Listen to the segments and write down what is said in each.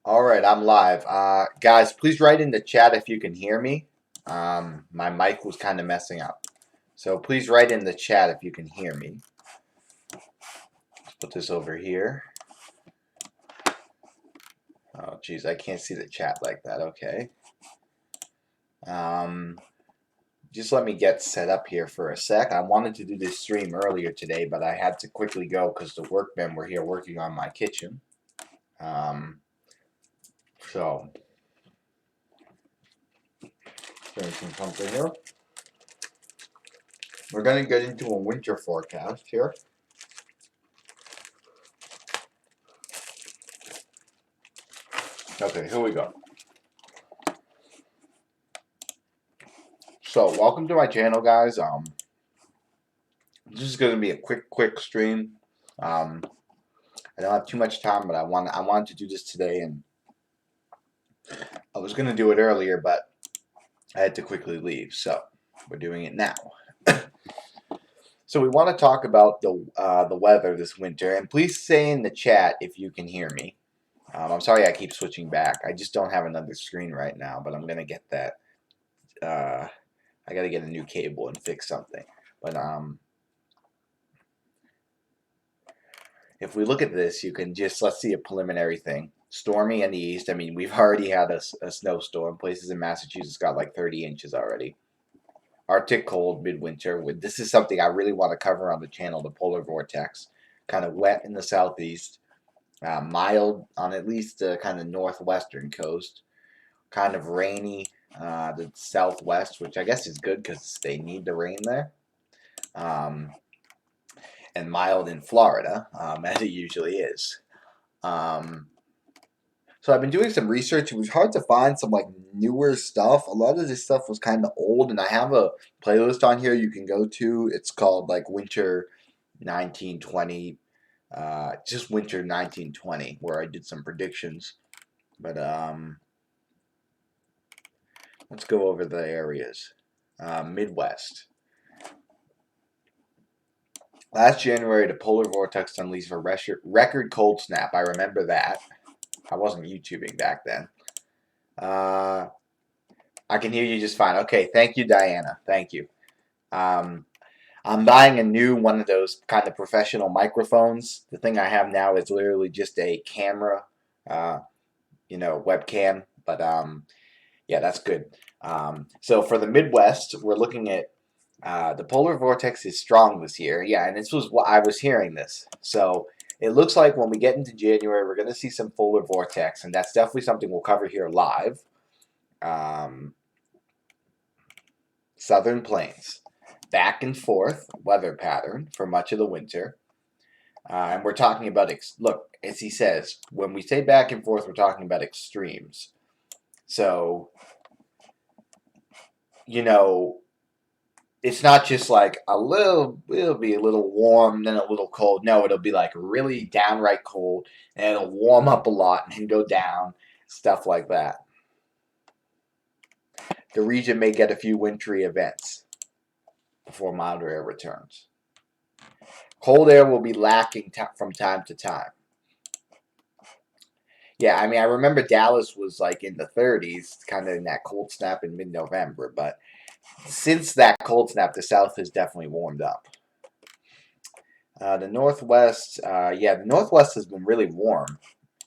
All right, I'm live. Guys, please write in the chat if you can hear me. My mic was kind of messing up. So please write in the chat if you can hear me. Let's put this over here. Oh, geez, I can't see the chat like that. Okay. Just let me get set up here for a sec. I wanted to do this stream earlier today, but I had to quickly go because the workmen were here working on my kitchen. So, finishing something here. We're going to get into a winter forecast here. Okay, here we go. So, welcome to my channel, guys. This is going to be a quick stream. I don't have too much time, but I wanted to do this today, and I was going to do it earlier, but I had to quickly leave, so we're doing it now. So we want to talk about the weather this winter, and please say in the chat if you can hear me. I'm sorry I keep switching back. I just don't have another screen right now, but I'm gonna get that. I gotta get a new cable and fix something. But if we look at this, you can just let's see a preliminary thing. Stormy in the east. I mean, we've already had a snowstorm. Places in Massachusetts got like 30 inches already. Arctic cold midwinter. This is something I really want to cover on the channel. The polar vortex, kind of wet in the southeast. Mild on at least the kind of northwestern coast. Kind of rainy the southwest, which I guess is good because they need the rain there. And mild in Florida, as it usually is. So I've been doing some research. It was hard to find some like newer stuff. A lot of this stuff was kind of old, and I have a playlist on here you can go to. It's called like Winter 1920, just Winter 1920, where I did some predictions. But let's go over the areas. Midwest. Last January, the polar vortex unleashed a record cold snap. I remember that. I wasn't YouTubing back then. I can hear you just fine. Okay, thank you, Diana. Thank you. I'm buying a new one of those kind of professional microphones. The thing I have now is literally just a camera, webcam. But yeah, that's good. So for the Midwest, we're looking at the polar vortex is strong this year. Yeah, and this was what I was hearing this. So it looks like when we get into January, we're going to see some polar vortex, and that's definitely something we'll cover here live. Southern Plains, back and forth weather pattern for much of the winter. And we're talking about, look, as he says, when we say back and forth, we're talking about extremes. So, it's not just like it'll be a little warm, then a little cold. No, it'll be like really downright cold, and it'll warm up a lot and then go down, stuff like that. The region may get a few wintry events before milder air returns. Cold air will be lacking from time to time. Yeah, I mean, I remember Dallas was like in the 30s, kind of in that cold snap in mid-November, but since that cold snap, the South has definitely warmed up. The Northwest, the Northwest has been really warm,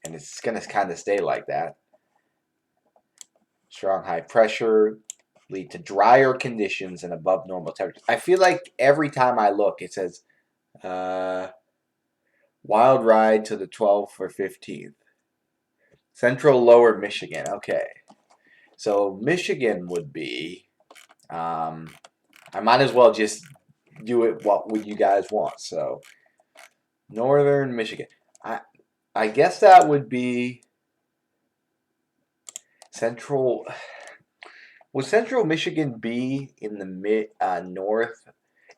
and it's going to kind of stay like that. Strong high pressure lead to drier conditions and above normal temperatures. I feel like every time I look, it says wild ride to the 12th or 15th. Central Lower Michigan. Okay. So Michigan would be, I might as well just do it what would you guys want. So Northern Michigan. I guess that would be Central. Would Central Michigan be in the north?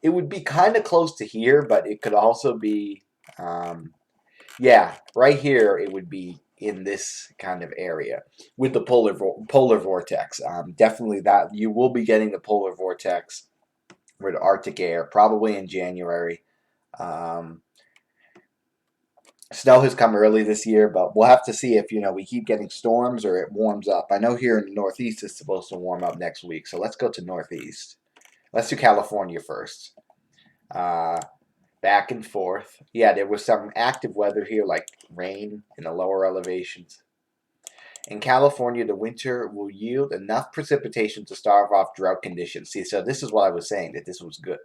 It would be kind of close to here, but it could also be, yeah, right here. It would be in this kind of area with the polar vortex. Definitely that you will be getting the polar vortex with Arctic air probably in January. Snow has come early this year, but we'll have to see if, we keep getting storms or it warms up. I know here in the Northeast it's supposed to warm up next week, so let's go to Northeast. Let's do California first. Uh, Back and forth. Yeah, there was some active weather here, like rain in the lower elevations. In California, the winter will yield enough precipitation to stave off drought conditions. See, so this is what I was saying, that this was good.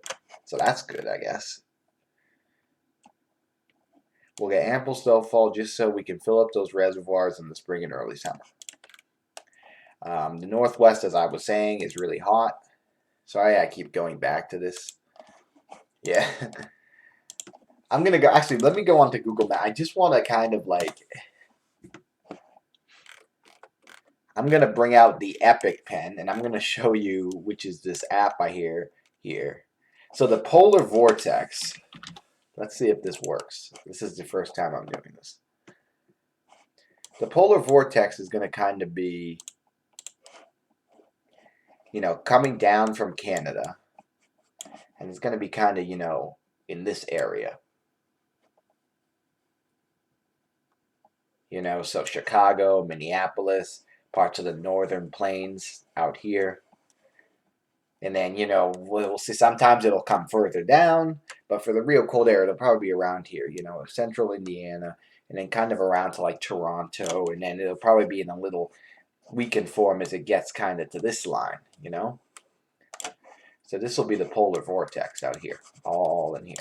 So that's good, I guess. We'll get ample snowfall just so we can fill up those reservoirs in the spring and early summer. The Northwest, as I was saying, is really hot. Sorry, I keep going back to this. Yeah. I'm going to go, actually, let me go on to Google Maps. I just want to kind of like, I'm going to bring out the Epic Pen, and I'm going to show you, which is this app I hear here. So the polar vortex, let's see if this works. This is the first time I'm doing this. The polar vortex is going to kind of be, coming down from Canada. And it's going to be kind of, in this area. So Chicago, Minneapolis, parts of the northern plains out here. And then, we'll see sometimes it'll come further down, but for the real cold air, it'll probably be around here, central Indiana, and then kind of around to like Toronto, and then it'll probably be in a little weakened form as it gets kind of to this line, So this will be the polar vortex out here, all in here.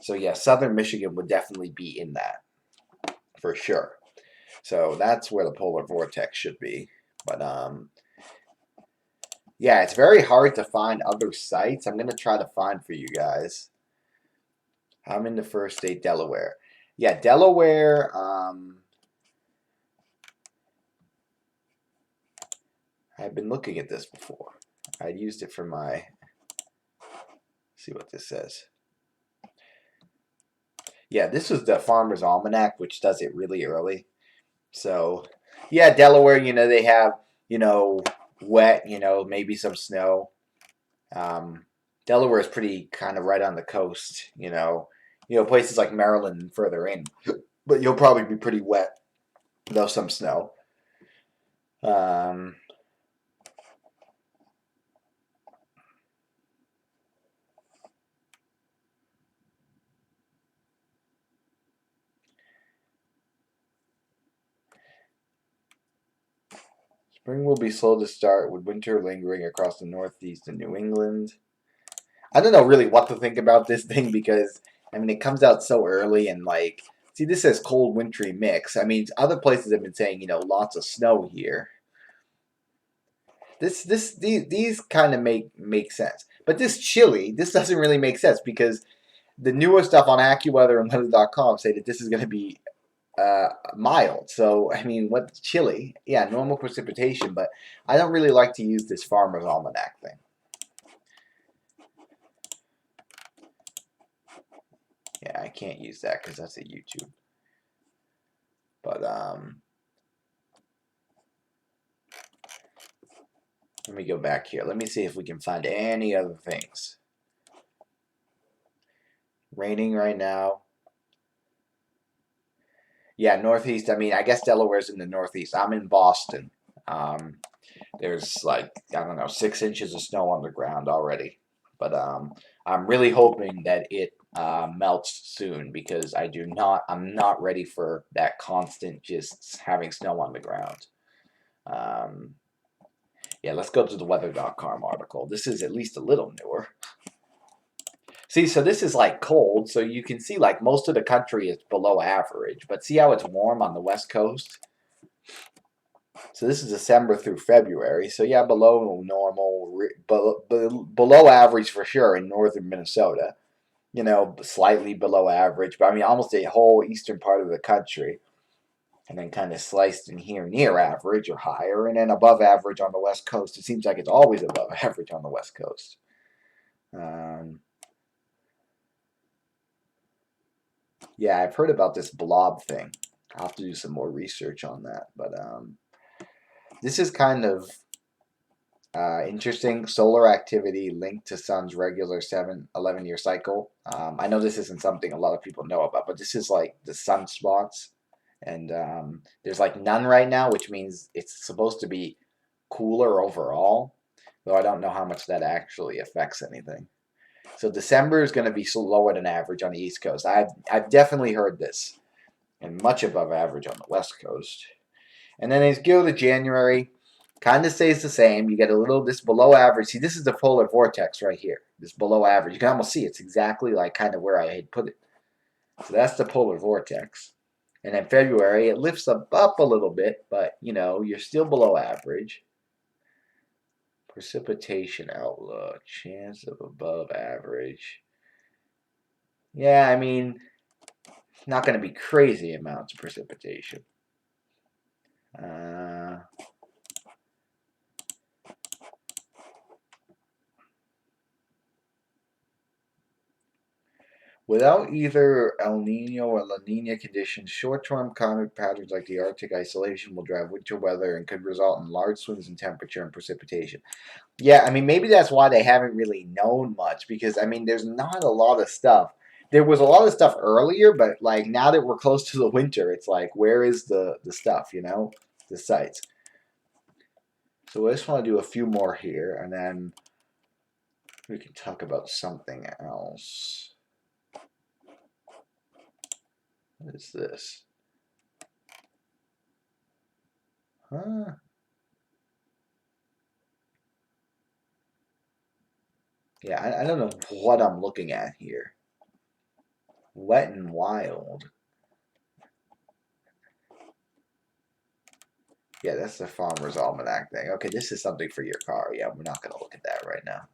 So yeah, southern Michigan would definitely be in that, for sure. So that's where the polar vortex should be. But yeah, it's very hard to find other sites. I'm going to try to find for you guys. I'm in the first state, Delaware. Yeah, Delaware, I've been looking at this before. I'd used it for my, see what this says. Yeah, this was the Farmer's Almanac, which does it really early. So, yeah, Delaware, they have, wet, maybe some snow. Delaware is pretty kind of right on the coast, places like Maryland and further in. But you'll probably be pretty wet, though some snow. Spring will be slow to start, with winter lingering across the Northeast and New England. I don't know really what to think about this thing because, it comes out so early and like, see, this says cold wintry mix. Other places have been saying, lots of snow here. These kind of make sense. But this chilly, this doesn't really make sense because the newer stuff on AccuWeather and Weather.com say that this is going to be mild. So, what's chilly? Yeah, normal precipitation, but I don't really like to use this Farmer's Almanac thing. Yeah, I can't use that because that's a YouTube. But, let me go back here. Let me see if we can find any other things. Raining right now. Yeah, Northeast. I guess Delaware's in the Northeast. I'm in Boston. There's like, I don't know, 6 inches of snow on the ground already. But I'm really hoping that it melts soon because I'm not ready for that constant just having snow on the ground. Yeah, let's go to the weather.com article. This is at least a little newer. See, so this is like cold, so you can see like most of the country is below average, but see how it's warm on the West Coast? So this is December through February, so yeah, below normal, below average for sure in northern Minnesota. Slightly below average, but almost a whole eastern part of the country. And then kind of sliced in here near average or higher, and then above average on the West Coast. It seems like it's always above average on the West Coast. Yeah, I've heard about this blob thing. I'll have to do some more research on that. But this is kind of Interesting solar activity linked to sun's regular 11-year cycle. I know this isn't something a lot of people know about, but this is like the sunspots. And there's like none right now, which means it's supposed to be cooler overall, though I don't know how much that actually affects anything. So December is going to be lower than average on the East Coast. I've definitely heard this, and much above average on the West Coast. And then as you go to January, kind of stays the same. You get a little this below average. See, this is the polar vortex right here. This below average. You can almost see it's exactly like kind of where I had put it. So that's the polar vortex. And in February, it lifts up a little bit, but you know, you're still below average. Precipitation outlook, chance of above average. Yeah, I mean, not going to be crazy amounts of precipitation. Without either El Nino or La Nina conditions, short-term climate patterns like the Arctic isolation will drive winter weather and could result in large swings in temperature and precipitation. Yeah, I mean, maybe that's why they haven't really known much, because, I mean, there's not a lot of stuff. There was a lot of stuff earlier, but, like, now that we're close to the winter, it's like, where is the stuff, you know? The sites. So I just want to do a few more here, and then we can talk about something else. What is this? Huh? Yeah, I don't know what I'm looking at here. Wet and Wild. Yeah, that's the Farmer's Almanac thing. Okay, this is something for your car. Yeah, we're not going to look at that right now.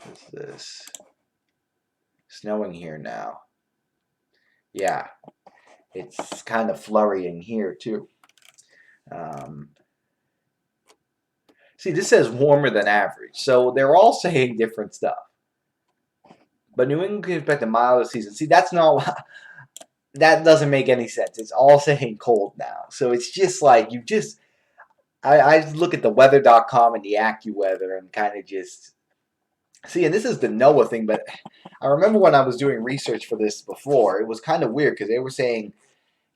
What's this? Snowing here now. Yeah, it's kind of flurrying here too. See, this says warmer than average, so they're all saying different stuff. But New England can expect a milder season. See, that's not. That doesn't make any sense. It's all saying cold now, so it's just like you just. I look at the weather.com and the AccuWeather and kind of just see, and this is the NOAA thing, but I remember when I was doing research for this before, it was kind of weird because they were saying,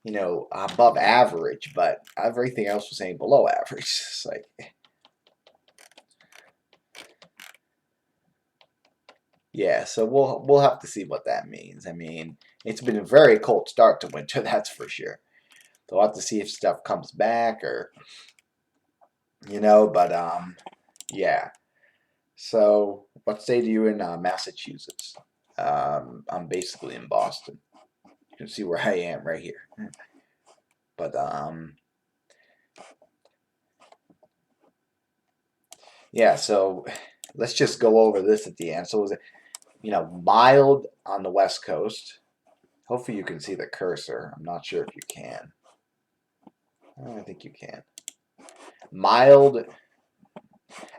you know, above average, but everything else was saying below average. It's like, yeah, so we'll have to see what that means. I mean, it's been a very cold start to winter, that's for sure. So we'll have to see if stuff comes back or, you know, but yeah. So what state are you in? Massachusetts. I'm basically in Boston. You can see where I am right here. But yeah. So let's just go over this at the end. So it was, you know, mild on the West Coast. Hopefully you can see the cursor. I'm not sure if you can. I think you can. Mild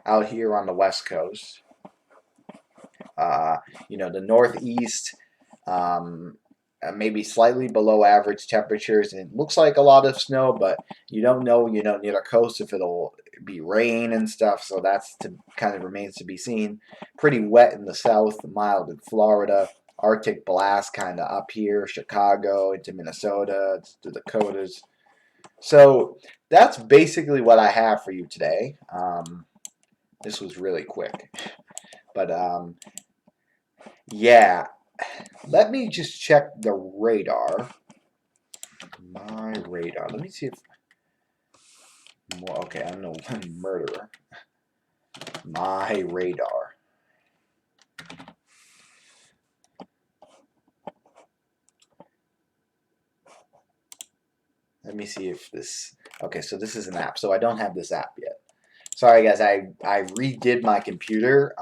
out here on the West Coast. You know, the Northeast, maybe slightly below average temperatures. And it looks like a lot of snow, but you don't know, you know, near the coast if it'll be rain and stuff. So that's kind of remains to be seen. Pretty wet in the south, mild in Florida. Arctic blast kind of up here, Chicago into Minnesota, to the Dakotas. So that's basically what I have for you today. This was really quick. But yeah, let me just check the radar. My radar. Let me see if more. Okay, I don't know. Murderer. My radar. Let me see if this. Okay, so this is an app. So I don't have this app yet. Sorry, guys. I redid my computer.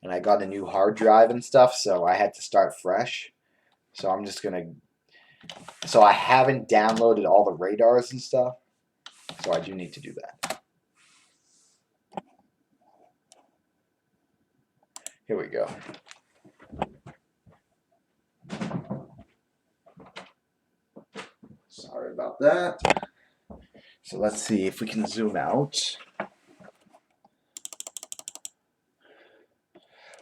And I got a new hard drive and stuff, so I had to start fresh. So I'm just gonna. So I haven't downloaded all the radars and stuff. So I do need to do that. Here we go. Sorry about that. So let's see if we can zoom out.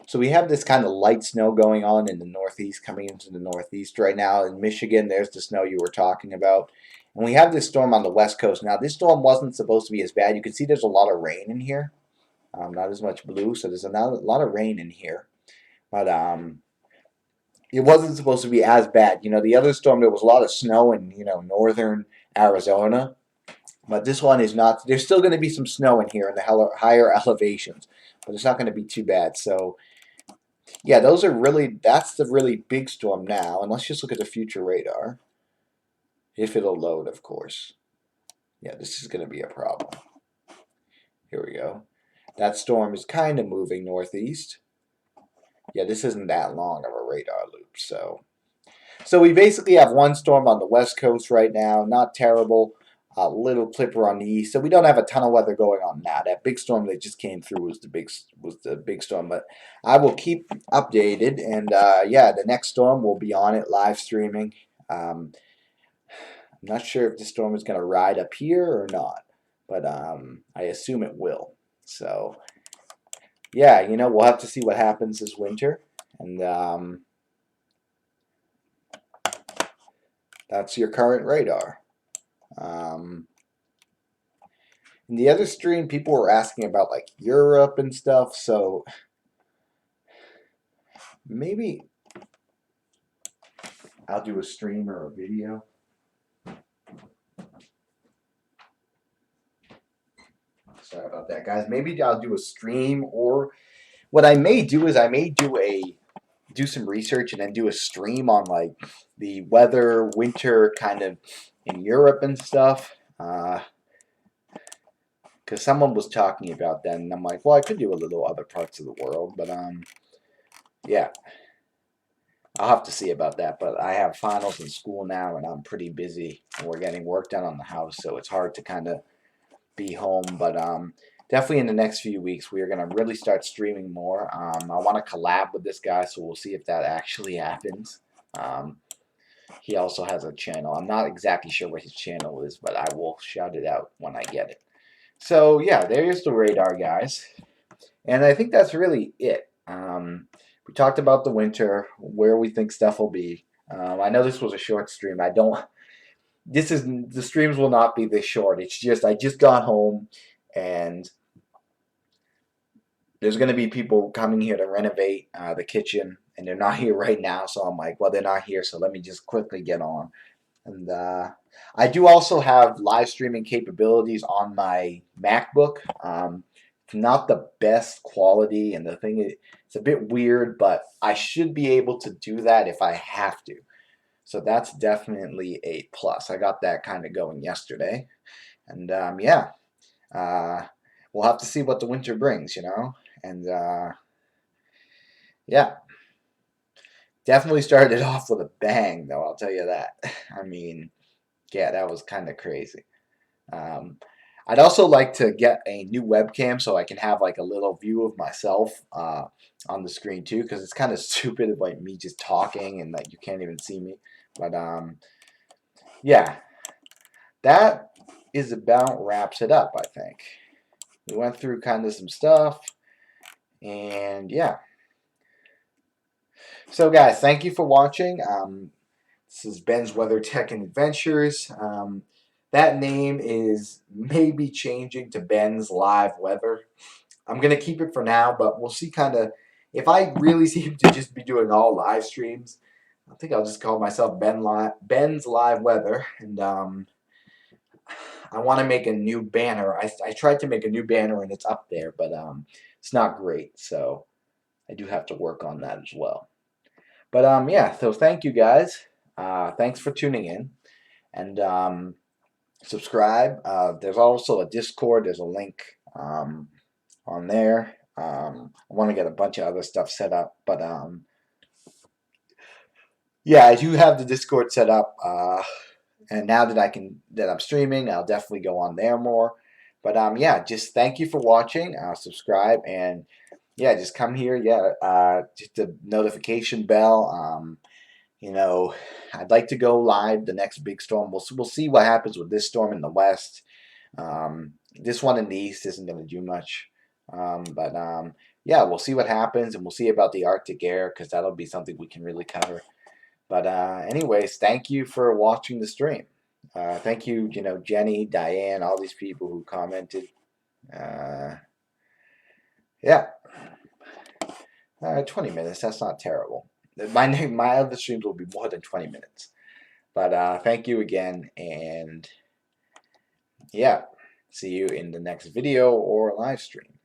So we have this kind of light snow going on in the northeast, coming into the northeast right now. In Michigan, there's the snow you were talking about. And we have this storm on the west coast. Now, this storm wasn't supposed to be as bad. You can see there's a lot of rain in here. Not as much blue, so there's a lot of rain in here. But it wasn't supposed to be as bad. You know, the other storm, there was a lot of snow in, northern Arizona. But this one is not. There's still going to be some snow in here in the higher elevations. But it's not going to be too bad. So, yeah, that's the really big storm now. And let's just look at the future radar. If it'll load, of course. Yeah, this is going to be a problem. Here we go. That storm is kind of moving northeast. Yeah, this isn't that long of a radar loop. So we basically have one storm on the west coast right now. Not terrible. A little clipper on the east. So we don't have a ton of weather going on now. That big storm that just came through was the big storm. But I will keep updated. And yeah, the next storm will be on it, live streaming. I'm not sure if the storm is going to ride up here or not. But I assume it will. So yeah, we'll have to see what happens this winter. And that's your current radar. In the other stream, people were asking about like Europe and stuff, so maybe I'll do a stream or a video. Sorry about that, guys. Maybe I'll do a stream, or what I may do is I may do some research and then do a stream on like the weather, winter kind of in Europe and stuff. Because someone was talking about that, and I'm like, well, I could do a little other parts of the world, but yeah, I'll have to see about that. But I have finals in school now, and I'm pretty busy, and we're getting work done on the house, so it's hard to kind of be home. But definitely in the next few weeks, we are gonna really start streaming more. I want to collab with this guy, so we'll see if that actually happens. He also has a channel. I'm not exactly sure what his channel is, but I will shout it out when I get it. So yeah, there's the radar, guys. And I think that's really it. We talked about the winter, where we think stuff will be. I know this was a short stream. The streams will not be this short. It's just, I just got home, and there's going to be people coming here to renovate the kitchen, and they're not here right now. So I'm like, well, they're not here, so let me just quickly get on. And I do also have live streaming capabilities on my MacBook. Not the best quality, and the thing is, it's a bit weird, but I should be able to do that if I have to. So that's definitely a plus. I got that kind of going yesterday. And yeah, we'll have to see what the winter brings, And yeah, definitely started off with a bang, though, I'll tell you that. I mean, yeah, that was kind of crazy. I'd also like to get a new webcam so I can have like a little view of myself on the screen too, because it's kind of stupid of like me just talking and like you can't even see me. But yeah, that is about wraps it up, I think. We went through kind of some stuff, and yeah. So guys, thank you for watching. This is Ben's Weather Tech and Adventures. That name is maybe changing to Ben's Live Weather. I'm going to keep it for now, but we'll see kind of, if I really seem to just be doing all live streams, I think I'll just call myself Ben's Live Weather. And I want to make a new banner. I tried to make a new banner and it's up there, but it's not great. So I do have to work on that as well. But yeah, so thank you guys. Thanks for tuning in. And subscribe. There's also a Discord. There's a link on there. I want to get a bunch of other stuff set up, but yeah, I do have the Discord set up. And now that I'm streaming, I'll definitely go on there more. But yeah, just thank you for watching. Subscribe, and yeah, just come here. Yeah, just the notification bell. I'd like to go live the next big storm. We'll see what happens with this storm in the west. This one in the East isn't going to do much. Yeah, we'll see what happens, and we'll see about the Arctic air, because that'll be something we can really cover. But anyways, thank you for watching the stream. Thank you, Jenny, Diane, all these people who commented. Yeah, 20 minutes. That's not terrible. My other streams will be more than 20 minutes. But thank you again, and yeah, see you in the next video or live stream.